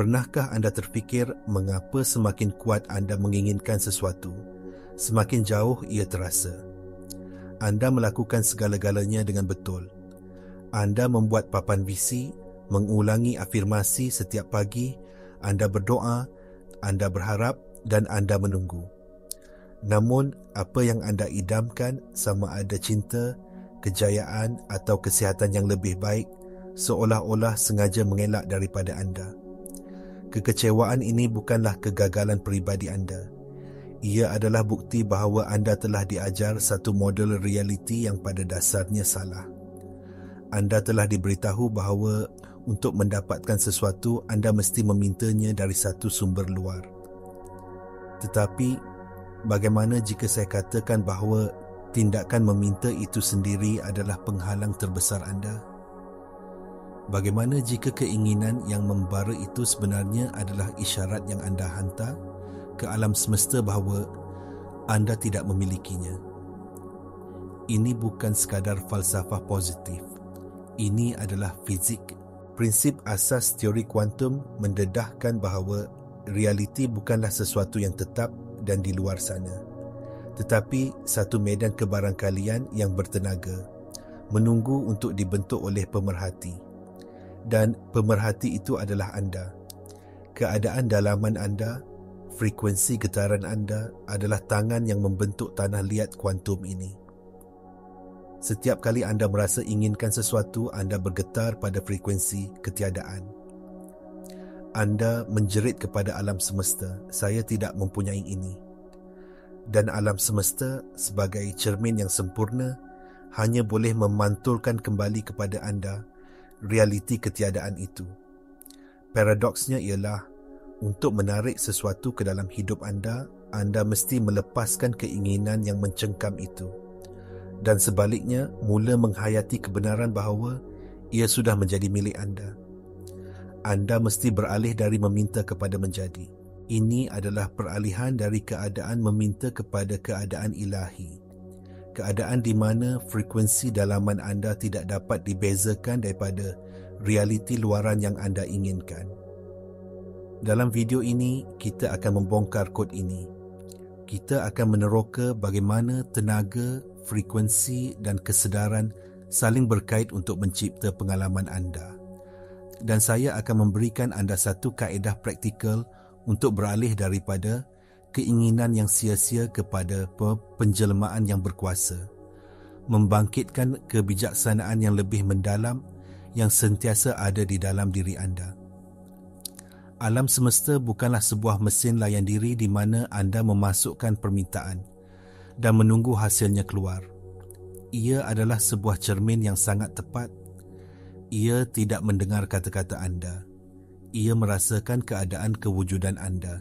Pernahkah anda terfikir mengapa semakin kuat anda menginginkan sesuatu, semakin jauh ia terasa? Anda melakukan segala-galanya dengan betul. Anda membuat papan visi, mengulangi afirmasi setiap pagi, anda berdoa, anda berharap dan anda menunggu. Namun, apa yang anda idamkan, sama ada cinta, kejayaan atau kesihatan yang lebih baik, seolah-olah sengaja mengelak daripada anda. Kekecewaan ini bukanlah kegagalan peribadi anda. Ia adalah bukti bahawa anda telah diajar satu model realiti yang pada dasarnya salah. Anda telah diberitahu bahawa untuk mendapatkan sesuatu, anda mesti memintanya dari satu sumber luar. Tetapi, bagaimana jika saya katakan bahawa tindakan meminta itu sendiri adalah penghalang terbesar anda? Bagaimana jika keinginan yang membara itu sebenarnya adalah isyarat yang anda hantar ke alam semesta bahawa anda tidak memilikinya? Ini bukan sekadar falsafah positif. Ini adalah fizik. Prinsip asas teori kuantum mendedahkan bahawa realiti bukanlah sesuatu yang tetap dan di luar sana, tetapi satu medan kebarangkalian yang bertenaga, menunggu untuk dibentuk oleh pemerhati. Dan pemerhati itu adalah anda. Keadaan dalaman anda, frekuensi getaran anda adalah tangan yang membentuk tanah liat kuantum ini. Setiap kali anda merasa inginkan sesuatu, anda bergetar pada frekuensi ketiadaan. Anda menjerit kepada alam semesta, saya tidak mempunyai ini. Dan alam semesta sebagai cermin yang sempurna hanya boleh memantulkan kembali kepada anda realiti ketiadaan itu. Paradoksnya ialah, untuk menarik sesuatu ke dalam hidup anda, anda mesti melepaskan keinginan yang mencengkam itu. Dan sebaliknya, mula menghayati kebenaran bahawa ia sudah menjadi milik anda. Anda mesti beralih dari meminta kepada menjadi. Ini adalah peralihan dari keadaan meminta kepada keadaan ilahi. Keadaan di mana frekuensi dalaman anda tidak dapat dibezakan daripada realiti luaran yang anda inginkan. Dalam video ini, kita akan membongkar kod ini. Kita akan meneroka bagaimana tenaga, frekuensi dan kesedaran saling berkait untuk mencipta pengalaman anda. Dan saya akan memberikan anda satu kaedah praktikal untuk beralih daripada keinginan yang sia-sia kepada penjelmaan yang berkuasa, membangkitkan kebijaksanaan yang lebih mendalam yang sentiasa ada di dalam diri anda. Alam semesta bukanlah sebuah mesin layan diri di mana anda memasukkan permintaan dan menunggu hasilnya keluar. Ia adalah sebuah cermin yang sangat tepat. Ia tidak mendengar kata-kata anda. Ia merasakan keadaan kewujudan anda.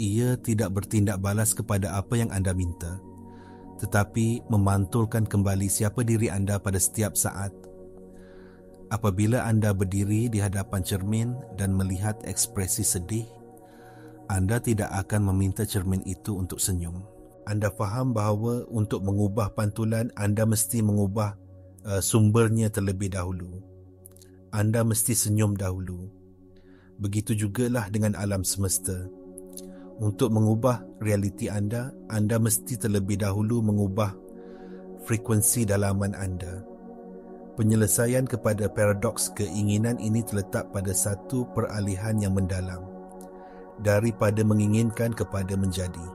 Ia tidak bertindak balas kepada apa yang anda minta, tetapi memantulkan kembali siapa diri anda pada setiap saat. Apabila anda berdiri di hadapan cermin dan melihat ekspresi sedih, anda tidak akan meminta cermin itu untuk senyum. Anda faham bahawa untuk mengubah pantulan, anda mesti mengubah sumbernya terlebih dahulu. Anda mesti senyum dahulu. Begitu jugalah dengan alam semesta. Untuk mengubah realiti anda, anda mesti terlebih dahulu mengubah frekuensi dalaman anda. Penyelesaian kepada paradoks keinginan ini terletak pada satu peralihan yang mendalam, daripada menginginkan kepada menjadi.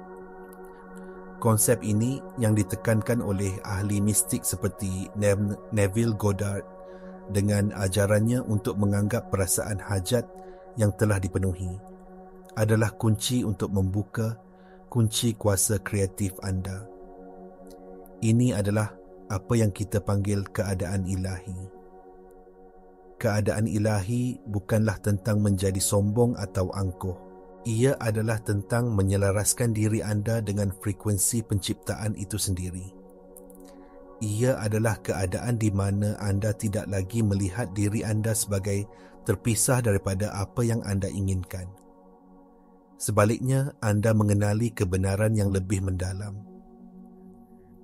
Konsep ini yang ditekankan oleh ahli mistik seperti Neville Goddard dengan ajarannya untuk menganggap perasaan hajat yang telah dipenuhi adalah kunci untuk membuka kunci kuasa kreatif anda. Ini adalah apa yang kita panggil keadaan ilahi. Keadaan ilahi bukanlah tentang menjadi sombong atau angkuh. Ia adalah tentang menyelaraskan diri anda dengan frekuensi penciptaan itu sendiri. Ia adalah keadaan di mana anda tidak lagi melihat diri anda sebagai terpisah daripada apa yang anda inginkan. Sebaliknya, anda mengenali kebenaran yang lebih mendalam.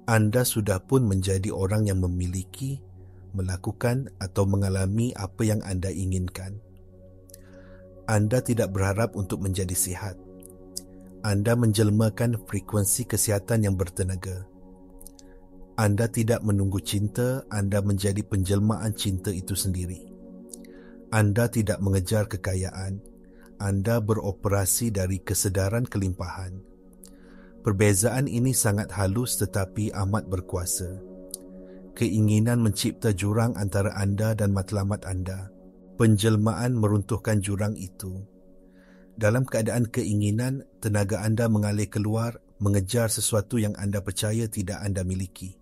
Anda sudah pun menjadi orang yang memiliki, melakukan atau mengalami apa yang anda inginkan. Anda tidak berharap untuk menjadi sihat. Anda menjelmakan frekuensi kesihatan yang bertenaga. Anda tidak menunggu cinta, Anda menjadi penjelmaan cinta itu sendiri. Anda tidak mengejar kekayaan, Anda beroperasi dari kesedaran kelimpahan. Perbezaan ini sangat halus tetapi amat berkuasa. Keinginan mencipta jurang antara anda dan matlamat anda. Penjelmaan meruntuhkan jurang itu. Dalam keadaan keinginan, tenaga anda mengalir keluar, mengejar sesuatu yang anda percaya tidak anda miliki.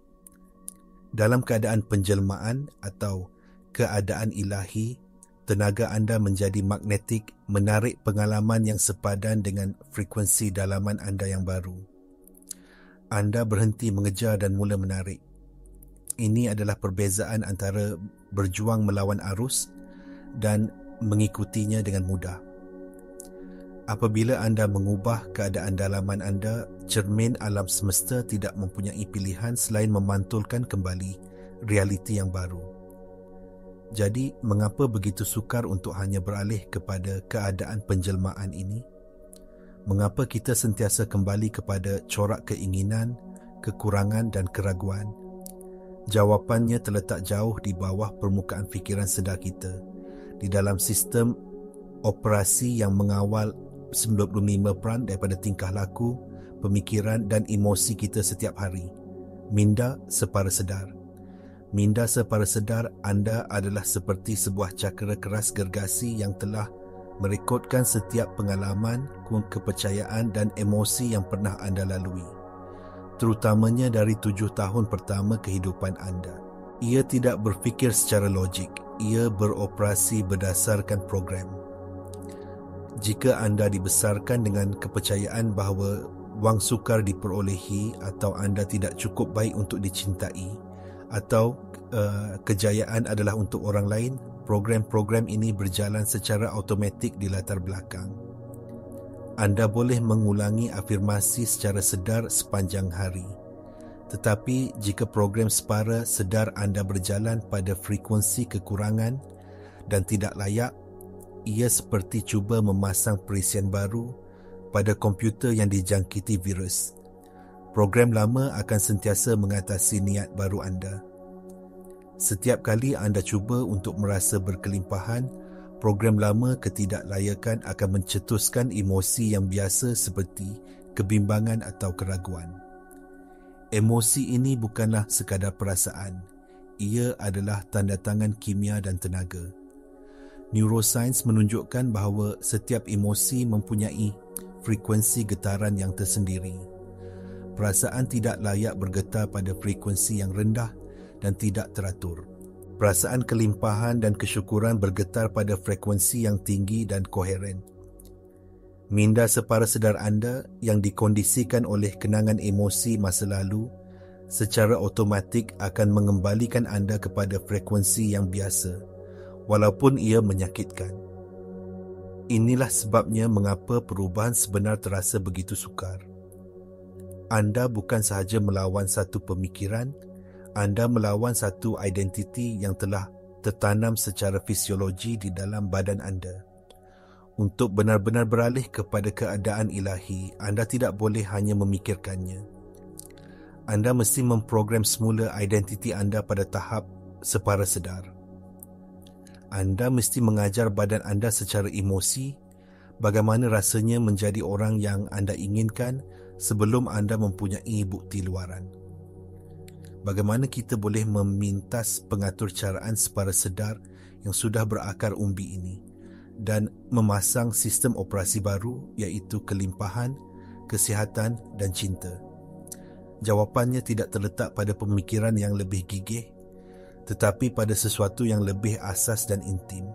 Dalam keadaan penjelmaan atau keadaan ilahi, tenaga anda menjadi magnetik, menarik pengalaman yang sepadan dengan frekuensi dalaman anda yang baru. Anda berhenti mengejar dan mula menarik. Ini adalah perbezaan antara berjuang melawan arus dan mengikutinya dengan mudah. Apabila anda mengubah keadaan dalaman anda, cermin alam semesta tidak mempunyai pilihan selain memantulkan kembali realiti yang baru. Jadi, mengapa begitu sukar untuk hanya beralih kepada keadaan penjelmaan ini? Mengapa kita sentiasa kembali kepada corak keinginan, kekurangan dan keraguan? Jawapannya terletak jauh di bawah permukaan fikiran sedar kita, di dalam sistem operasi yang mengawal 95% daripada tingkah laku, pemikiran dan emosi kita setiap hari. Minda separa sedar. Minda separa sedar anda adalah seperti sebuah cakera keras gergasi yang telah merekodkan setiap pengalaman, kepercayaan dan emosi yang pernah anda lalui, terutamanya dari 7 tahun pertama kehidupan anda. Ia tidak berfikir secara logik, ia beroperasi berdasarkan program. Jika anda dibesarkan dengan kepercayaan bahawa wang sukar diperolehi atau anda tidak cukup baik untuk dicintai atau kejayaan adalah untuk orang lain, program-program ini berjalan secara automatik di latar belakang. Anda boleh mengulangi afirmasi secara sedar sepanjang hari. Tetapi jika program separa sedar anda berjalan pada frekuensi kekurangan dan tidak layak, ia seperti cuba memasang perisian baru pada komputer yang dijangkiti virus. Program lama akan sentiasa mengatasi niat baru anda. Setiap kali anda cuba untuk merasa berkelimpahan, program lama ketidaklayakan akan mencetuskan emosi yang biasa seperti kebimbangan atau keraguan. Emosi ini bukanlah sekadar perasaan. Ia adalah tanda tangan kimia dan tenaga. Neuroscience menunjukkan bahawa setiap emosi mempunyai frekuensi getaran yang tersendiri. Perasaan tidak layak bergetar pada frekuensi yang rendah dan tidak teratur. Perasaan kelimpahan dan kesyukuran bergetar pada frekuensi yang tinggi dan koheren. Minda separa sedar anda yang dikondisikan oleh kenangan emosi masa lalu secara automatik akan mengembalikan anda kepada frekuensi yang biasa, walaupun ia menyakitkan. Inilah sebabnya mengapa perubahan sebenar terasa begitu sukar. Anda bukan sahaja melawan satu pemikiran, anda melawan satu identiti yang telah tertanam secara fisiologi di dalam badan anda. Untuk benar-benar beralih kepada keadaan ilahi, anda tidak boleh hanya memikirkannya. Anda mesti memprogram semula identiti anda pada tahap separa sedar. Anda mesti mengajar badan anda secara emosi bagaimana rasanya menjadi orang yang anda inginkan sebelum anda mempunyai bukti luaran. Bagaimana kita boleh memintas pengaturcaraan separa sedar yang sudah berakar umbi ini dan memasang sistem operasi baru iaitu kelimpahan, kesihatan dan cinta? Jawapannya tidak terletak pada pemikiran yang lebih gigih, tetapi pada sesuatu yang lebih asas dan intim,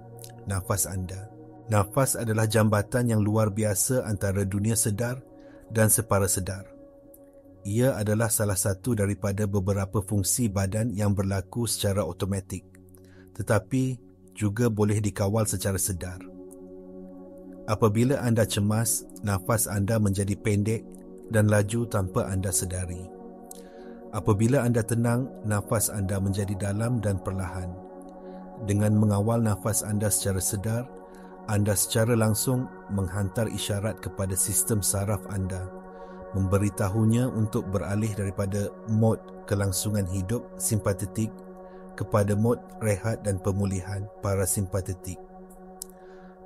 nafas anda. Nafas adalah jambatan yang luar biasa antara dunia sedar dan separa sedar. Ia adalah salah satu daripada beberapa fungsi badan yang berlaku secara automatik, tetapi juga boleh dikawal secara sedar. Apabila anda cemas, nafas anda menjadi pendek dan laju tanpa anda sedari. Apabila anda tenang, nafas anda menjadi dalam dan perlahan. Dengan mengawal nafas anda secara sedar, Anda secara langsung menghantar isyarat kepada sistem saraf anda, memberitahunya untuk beralih daripada mod kelangsungan hidup simpatetik kepada mod rehat dan pemulihan parasimpatetik.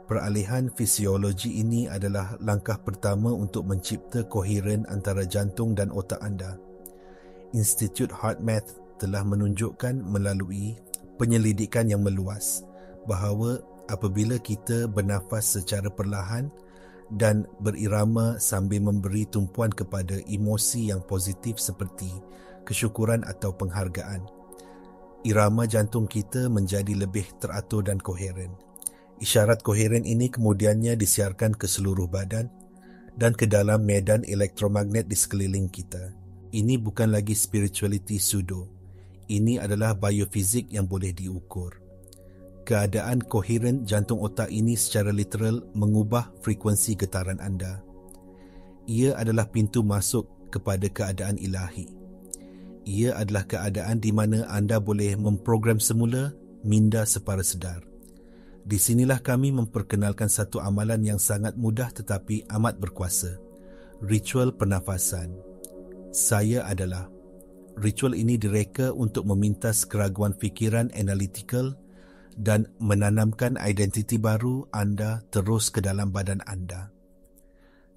Peralihan fisiologi ini adalah langkah pertama untuk mencipta koheren antara jantung dan otak anda. Institut HeartMath telah menunjukkan melalui penyelidikan yang meluas bahawa apabila kita bernafas secara perlahan dan berirama sambil memberi tumpuan kepada emosi yang positif seperti kesyukuran atau penghargaan, irama jantung kita menjadi lebih teratur dan koheren. Isyarat koheren ini kemudiannya disiarkan ke seluruh badan dan ke dalam medan elektromagnet di sekeliling kita. Ini bukan lagi spirituality pseudo. Ini adalah biofizik yang boleh diukur. Keadaan koheren jantung otak ini secara literal mengubah frekuensi getaran anda. Ia adalah pintu masuk kepada keadaan ilahi. Ia adalah keadaan di mana anda boleh memprogram semula minda separa sedar. Di sinilah kami memperkenalkan satu amalan yang sangat mudah tetapi amat berkuasa. Ritual pernafasan. Saya adalah. Ritual ini direka untuk memintas keraguan fikiran analitikal dan menanamkan identiti baru anda terus ke dalam badan anda.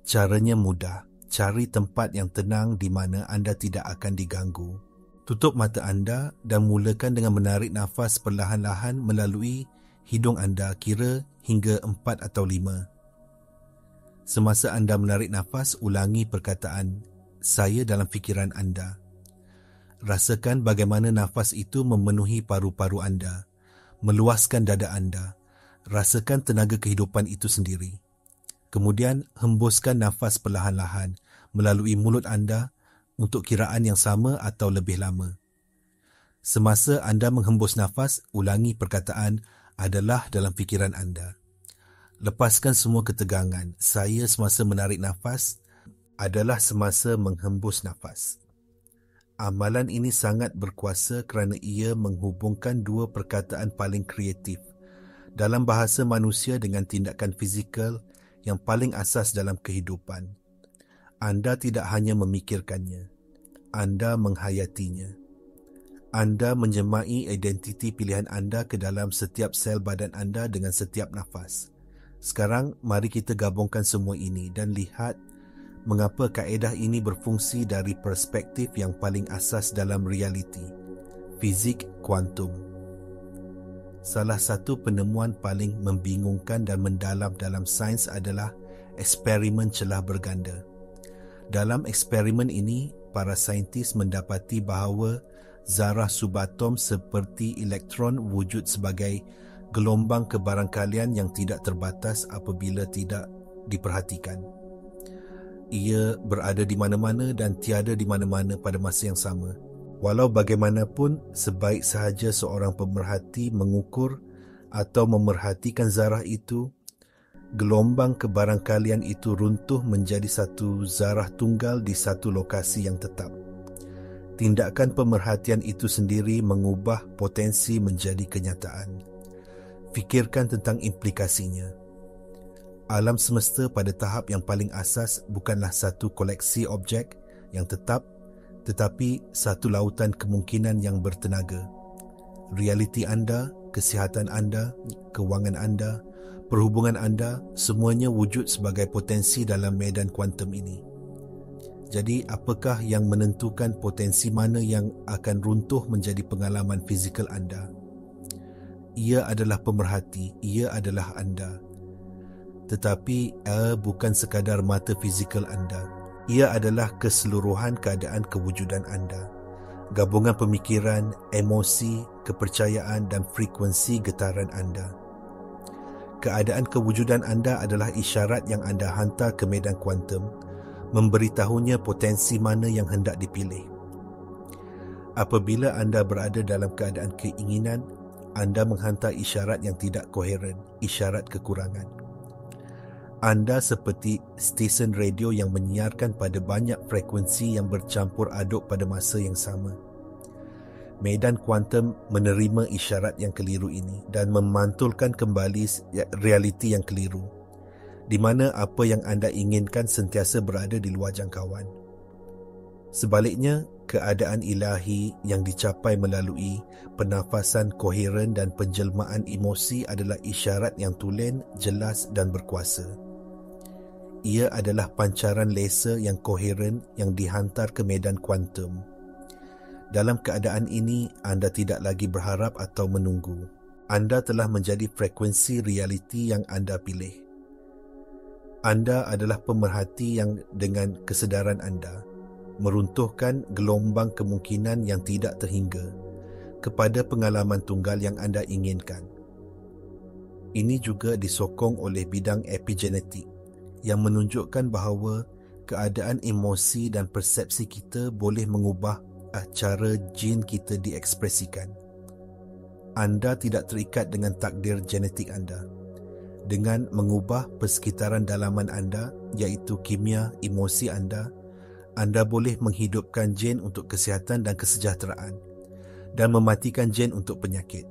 Caranya mudah. Cari tempat yang tenang di mana anda tidak akan diganggu. Tutup mata anda dan mulakan dengan menarik nafas perlahan-lahan melalui hidung anda kira hingga 4 atau 5. Semasa anda menarik nafas, ulangi perkataan saya dalam fikiran anda. Rasakan bagaimana nafas itu memenuhi paru-paru anda, meluaskan dada anda. Rasakan tenaga kehidupan itu sendiri. Kemudian hembuskan nafas perlahan-lahan melalui mulut anda untuk kiraan yang sama atau lebih lama. Semasa anda menghembus nafas, ulangi perkataan adalah dalam fikiran anda. Lepaskan semua ketegangan. Saya semasa menarik nafas adalah semasa menghembus nafas. Amalan ini sangat berkuasa kerana ia menghubungkan dua perkataan paling kreatif dalam bahasa manusia dengan tindakan fizikal yang paling asas dalam kehidupan. Anda tidak hanya memikirkannya, anda menghayatinya. Anda menyemai identiti pilihan anda ke dalam setiap sel badan anda dengan setiap nafas. Sekarang, mari kita gabungkan semua ini dan lihat mengapa kaedah ini berfungsi dari perspektif yang paling asas dalam realiti, fizik kuantum. Salah satu penemuan paling membingungkan dan mendalam dalam sains adalah eksperimen celah berganda. Dalam eksperimen ini, para saintis mendapati bahawa zarah subatom seperti elektron wujud sebagai gelombang kebarangkalian yang tidak terbatas apabila tidak diperhatikan. Ia berada di mana-mana dan tiada di mana-mana pada masa yang sama. Walau bagaimanapun, sebaik sahaja seorang pemerhati mengukur atau memerhatikan zarah itu, gelombang kebarangkalian itu runtuh menjadi satu zarah tunggal di satu lokasi yang tetap. Tindakan pemerhatian itu sendiri mengubah potensi menjadi kenyataan. Fikirkan tentang implikasinya. Alam semesta pada tahap yang paling asas bukanlah satu koleksi objek yang tetap, tetapi satu lautan kemungkinan yang bertenaga. Realiti anda, kesihatan anda, kewangan anda, perhubungan anda, semuanya wujud sebagai potensi dalam medan kuantum ini. Jadi, apakah yang menentukan potensi mana yang akan runtuh menjadi pengalaman fizikal anda? Ia adalah pemerhati, ia adalah anda. Tetapi, bukan sekadar mata fizikal anda. Ia adalah keseluruhan keadaan kewujudan anda. Gabungan pemikiran, emosi, kepercayaan dan frekuensi getaran anda. Keadaan kewujudan anda adalah isyarat yang anda hantar ke medan kuantum, memberitahunya potensi mana yang hendak dipilih. Apabila anda berada dalam keadaan keinginan, anda menghantar isyarat yang tidak koheren, isyarat kekurangan. Anda seperti stesen radio yang menyiarkan pada banyak frekuensi yang bercampur aduk pada masa yang sama. Medan kuantum menerima isyarat yang keliru ini dan memantulkan kembali realiti yang keliru, di mana apa yang anda inginkan sentiasa berada di luar jangkauan. Sebaliknya, keadaan ilahi yang dicapai melalui pernafasan koheren dan penjelmaan emosi adalah isyarat yang tulen, jelas dan berkuasa. Ia adalah pancaran laser yang koheren yang dihantar ke medan kuantum. Dalam keadaan ini, anda tidak lagi berharap atau menunggu. Anda telah menjadi frekuensi realiti yang anda pilih. Anda adalah pemerhati yang dengan kesedaran anda meruntuhkan gelombang kemungkinan yang tidak terhingga kepada pengalaman tunggal yang anda inginkan. Ini juga disokong oleh bidang epigenetik yang menunjukkan bahawa keadaan emosi dan persepsi kita boleh mengubah cara jin kita diekspresikan. Anda tidak terikat dengan takdir genetik anda. Dengan mengubah persekitaran dalaman anda, iaitu kimia emosi anda boleh menghidupkan jin untuk kesihatan dan kesejahteraan dan mematikan jin untuk penyakit.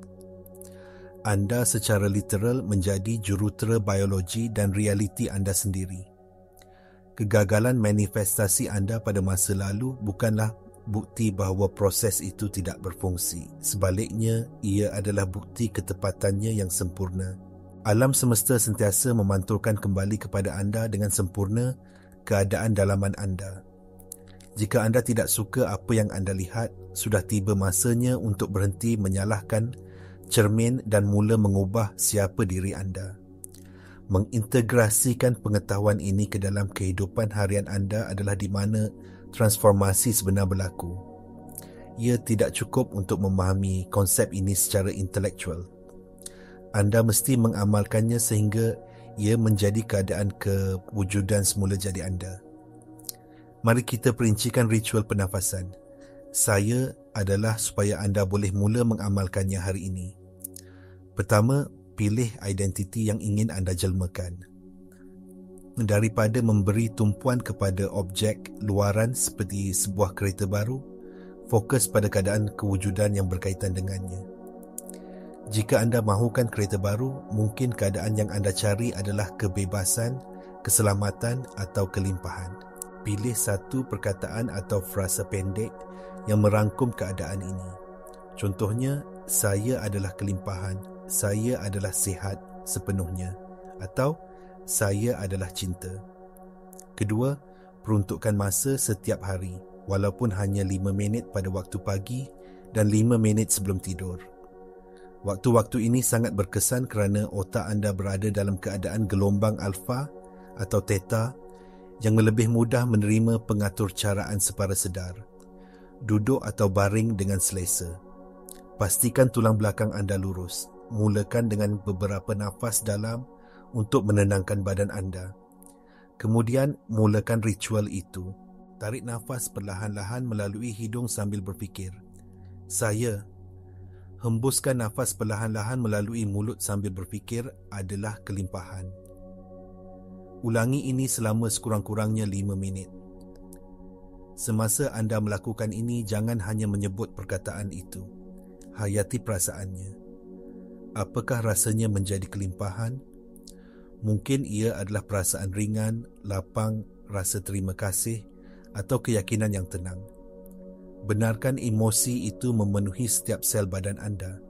Anda secara literal menjadi jurutera biologi dan realiti anda sendiri. Kegagalan manifestasi anda pada masa lalu bukanlah bukti bahawa proses itu tidak berfungsi. Sebaliknya, ia adalah bukti ketepatannya yang sempurna. Alam semesta sentiasa memantulkan kembali kepada anda dengan sempurna keadaan dalaman anda. Jika anda tidak suka apa yang anda lihat, sudah tiba masanya untuk berhenti menyalahkan cermin dan mula mengubah siapa diri anda. Mengintegrasikan pengetahuan ini ke dalam kehidupan harian anda adalah di mana transformasi sebenar berlaku. Ia tidak cukup untuk memahami konsep ini secara intelektual. Anda mesti mengamalkannya sehingga ia menjadi keadaan kewujudan semula jadi anda. Mari kita perincikan ritual pernafasan. Saya adalah supaya anda boleh mula mengamalkannya hari ini. Pertama, pilih identiti yang ingin anda jelmakan. Daripada memberi tumpuan kepada objek luaran seperti sebuah kereta baru, fokus pada keadaan kewujudan yang berkaitan dengannya. Jika anda mahukan kereta baru, mungkin keadaan yang anda cari adalah kebebasan, keselamatan atau kelimpahan. Pilih satu perkataan atau frasa pendek yang merangkum keadaan ini. Contohnya, saya adalah kelimpahan, saya adalah sihat sepenuhnya, atau saya adalah cinta. Kedua, peruntukkan masa setiap hari, walaupun hanya 5 minit pada waktu pagi dan 5 minit sebelum tidur. Waktu-waktu ini sangat berkesan kerana otak anda berada dalam keadaan gelombang alfa atau theta yang lebih mudah menerima pengaturcaraan separa sedar. Duduk atau baring dengan selesa. Pastikan tulang belakang anda lurus. Mulakan dengan beberapa nafas dalam untuk menenangkan badan anda. Kemudian, mulakan ritual itu. Tarik nafas perlahan-lahan melalui hidung sambil berfikir, saya. Hembuskan nafas perlahan-lahan melalui mulut sambil berfikir, adalah kelimpahan. Ulangi ini selama sekurang-kurangnya 5 minit. Semasa anda melakukan ini, jangan hanya menyebut perkataan itu. Hayati perasaannya. Apakah rasanya menjadi kelimpahan? Mungkin ia adalah perasaan ringan, lapang, rasa terima kasih atau keyakinan yang tenang. Benarkan emosi itu memenuhi setiap sel badan anda.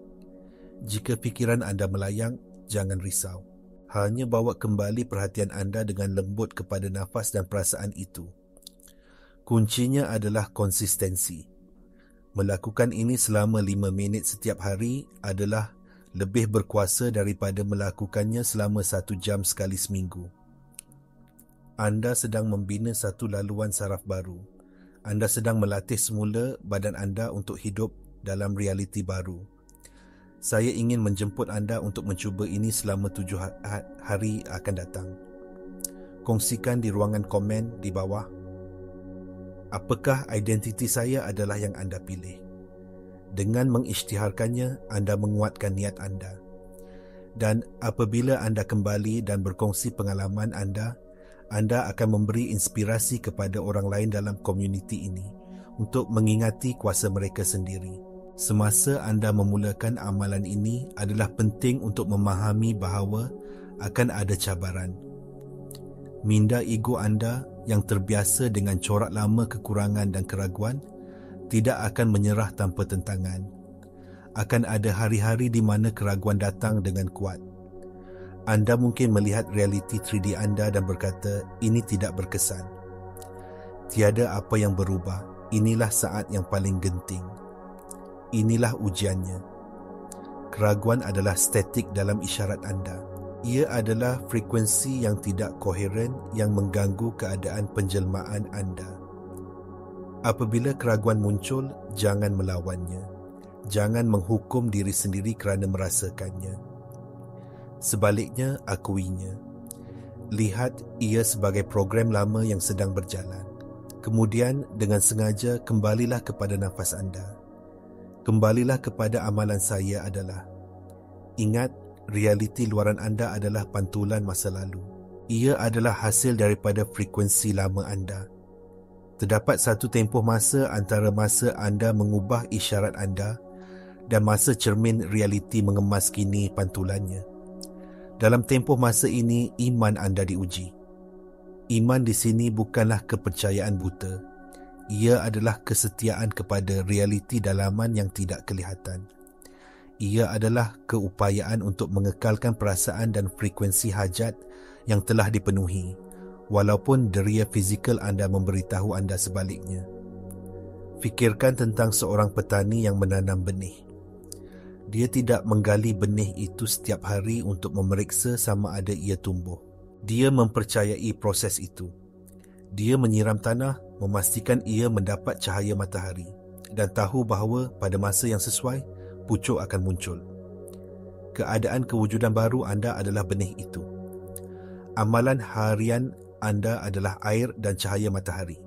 Jika fikiran anda melayang, jangan risau. Hanya bawa kembali perhatian anda dengan lembut kepada nafas dan perasaan itu. Kuncinya adalah konsistensi. Melakukan ini selama 5 minit setiap hari adalah lebih berkuasa daripada melakukannya selama 1 jam sekali seminggu. Anda sedang membina satu laluan saraf baru. Anda sedang melatih semula badan anda untuk hidup dalam realiti baru. Saya ingin menjemput anda untuk mencuba ini selama 7 hari akan datang. Kongsikan di ruangan komen di bawah. Apakah identiti saya adalah yang anda pilih? Dengan mengisytiharkannya, anda menguatkan niat anda. Dan apabila anda kembali dan berkongsi pengalaman anda akan memberi inspirasi kepada orang lain dalam komuniti ini untuk mengingati kuasa mereka sendiri. Semasa anda memulakan amalan ini adalah penting untuk memahami bahawa akan ada cabaran. Minda ego anda yang terbiasa dengan corak lama kekurangan dan keraguan tidak akan menyerah tanpa tentangan. Akan ada hari-hari di mana keraguan datang dengan kuat. Anda mungkin melihat realiti 3D anda dan berkata, ini tidak berkesan. Tiada apa yang berubah. Inilah saat yang paling genting. Inilah ujiannya. Keraguan adalah statik dalam isyarat anda. Ia adalah frekuensi yang tidak koheren yang mengganggu keadaan penjelmaan anda. Apabila keraguan muncul, jangan melawannya. Jangan menghukum diri sendiri kerana merasakannya. Sebaliknya, akuinya. Lihat ia sebagai program lama yang sedang berjalan. Kemudian, dengan sengaja, kembalilah kepada nafas anda. Kembalilah kepada amalan saya adalah. Ingat, realiti luaran anda adalah pantulan masa lalu. Ia adalah hasil daripada frekuensi lama anda. Terdapat satu tempoh masa antara masa anda mengubah isyarat anda dan masa cermin realiti mengemas kini pantulannya. Dalam tempoh masa ini, iman anda diuji. Iman di sini bukanlah kepercayaan buta. Ia adalah kesetiaan kepada realiti dalaman yang tidak kelihatan. Ia adalah keupayaan untuk mengekalkan perasaan dan frekuensi hajat yang telah dipenuhi, walaupun deria fizikal anda memberitahu anda sebaliknya. Fikirkan tentang seorang petani yang menanam benih. Dia tidak menggali benih itu setiap hari untuk memeriksa sama ada ia tumbuh. Dia mempercayai proses itu. Dia menyiram tanah, memastikan ia mendapat cahaya matahari dan tahu bahawa pada masa yang sesuai, pucuk akan muncul. Keadaan kewujudan baru anda adalah benih itu. Amalan harian anda adalah air dan cahaya matahari.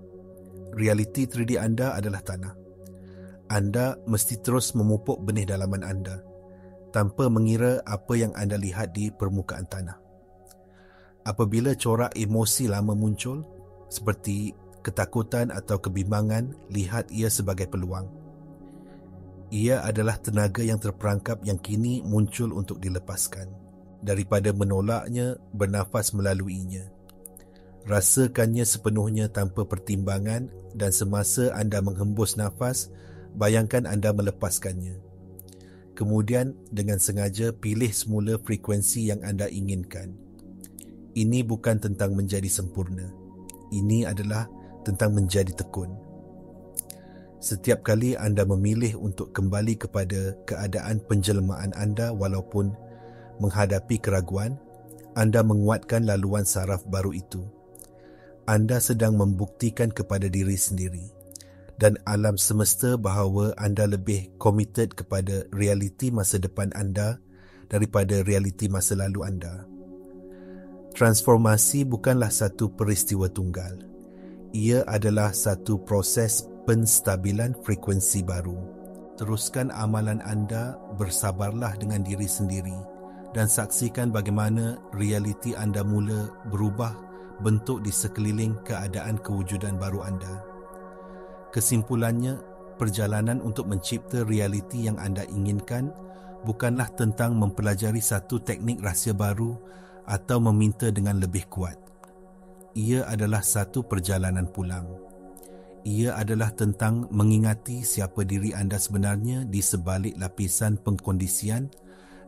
Realiti 3D anda adalah tanah. Anda mesti terus memupuk benih dalaman anda tanpa mengira apa yang anda lihat di permukaan tanah. Apabila corak emosi lama muncul, seperti ketakutan atau kebimbangan, lihat ia sebagai peluang. Ia adalah tenaga yang terperangkap yang kini muncul untuk dilepaskan. Daripada menolaknya, bernafas melaluinya. Rasakannya sepenuhnya tanpa pertimbangan dan semasa anda menghembus nafas, bayangkan anda melepaskannya. Kemudian, dengan sengaja pilih semula frekuensi yang anda inginkan. Ini bukan tentang menjadi sempurna. Ini adalah tentang menjadi tekun. Setiap kali anda memilih untuk kembali kepada keadaan penjelmaan anda walaupun menghadapi keraguan, anda menguatkan laluan saraf baru itu. Anda sedang membuktikan kepada diri sendiri dan alam semesta bahawa anda lebih committed kepada realiti masa depan anda daripada realiti masa lalu anda. Transformasi bukanlah satu peristiwa tunggal. Ia adalah satu proses penstabilan frekuensi baru. Teruskan amalan anda, bersabarlah dengan diri sendiri dan saksikan bagaimana realiti anda mula berubah bentuk di sekeliling keadaan kewujudan baru anda. Kesimpulannya, perjalanan untuk mencipta realiti yang anda inginkan bukanlah tentang mempelajari satu teknik rahsia baru atau meminta dengan lebih kuat. Ia adalah satu perjalanan pulang. Ia adalah tentang mengingati siapa diri anda sebenarnya di sebalik lapisan pengkondisian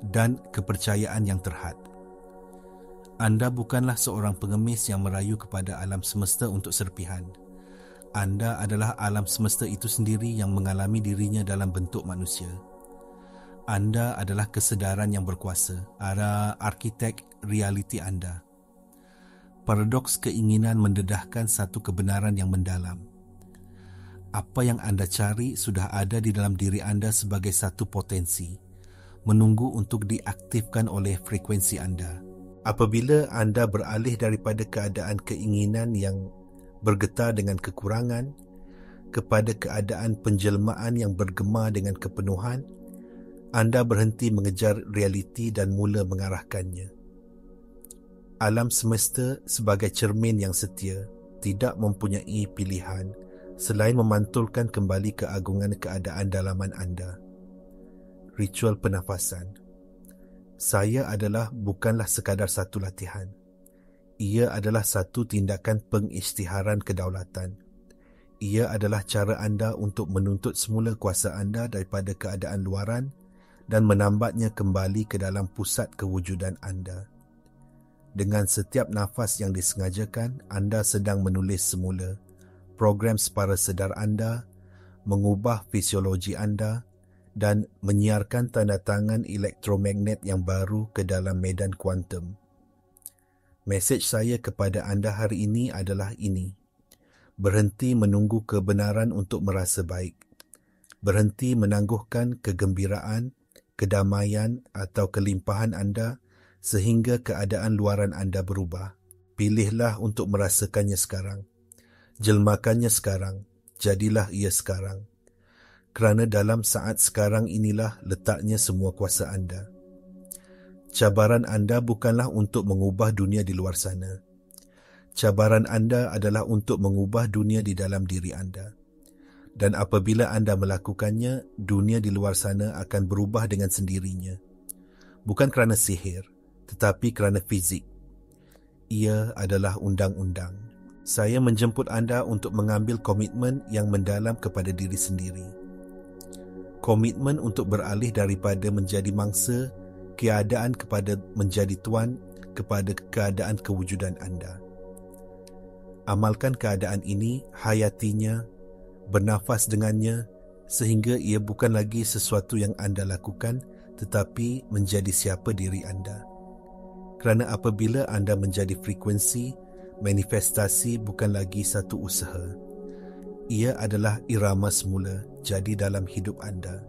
dan kepercayaan yang terhad. Anda bukanlah seorang pengemis yang merayu kepada alam semesta untuk serpihan. Anda adalah alam semesta itu sendiri yang mengalami dirinya dalam bentuk manusia. Anda adalah kesedaran yang berkuasa, arkitek realiti anda. Paradoks keinginan mendedahkan satu kebenaran yang mendalam. Apa yang anda cari sudah ada di dalam diri anda sebagai satu potensi, menunggu untuk diaktifkan oleh frekuensi anda. Apabila anda beralih daripada keadaan keinginan yang bergetar dengan kekurangan kepada keadaan penjelmaan yang bergema dengan kepenuhan, anda berhenti mengejar realiti dan mula mengarahkannya. Alam semesta sebagai cermin yang setia tidak mempunyai pilihan selain memantulkan kembali keagungan keadaan dalaman anda. ritual pernafasan. Saya adalah bukanlah sekadar satu latihan. Ia adalah satu tindakan pengisytiharan kedaulatan. Ia adalah cara anda untuk menuntut semula kuasa anda daripada keadaan luaran dan menambatnya kembali ke dalam pusat kewujudan anda. Dengan setiap nafas yang disengajakan, anda sedang menulis semula program separa sedar anda, mengubah fisiologi anda dan menyiarkan tanda tangan elektromagnet yang baru ke dalam medan kuantum. Mesej saya kepada anda hari ini adalah ini. Berhenti menunggu kebenaran untuk merasa baik. Berhenti menangguhkan kegembiraan, kedamaian atau kelimpahan anda sehingga keadaan luaran anda berubah. Pilihlah untuk merasakannya sekarang. Jelmakannya sekarang. Jadilah ia sekarang. Kerana dalam saat sekarang inilah letaknya semua kuasa anda. Cabaran anda bukanlah untuk mengubah dunia di luar sana. Cabaran anda adalah untuk mengubah dunia di dalam diri anda. Dan apabila anda melakukannya, dunia di luar sana akan berubah dengan sendirinya. Bukan kerana sihir, tetapi kerana fizik. Ia adalah undang-undang. Saya menjemput anda untuk mengambil komitmen yang mendalam kepada diri sendiri. Komitmen untuk beralih daripada menjadi mangsa keadaan kepada menjadi tuan kepada keadaan kewujudan anda. Amalkan keadaan ini, hayatinya, bernafas dengannya, sehingga ia bukan lagi sesuatu yang anda lakukan, tetapi menjadi siapa diri anda. Kerana apabila anda menjadi frekuensi, manifestasi bukan lagi satu usaha. Ia adalah irama semula jadi dalam hidup anda.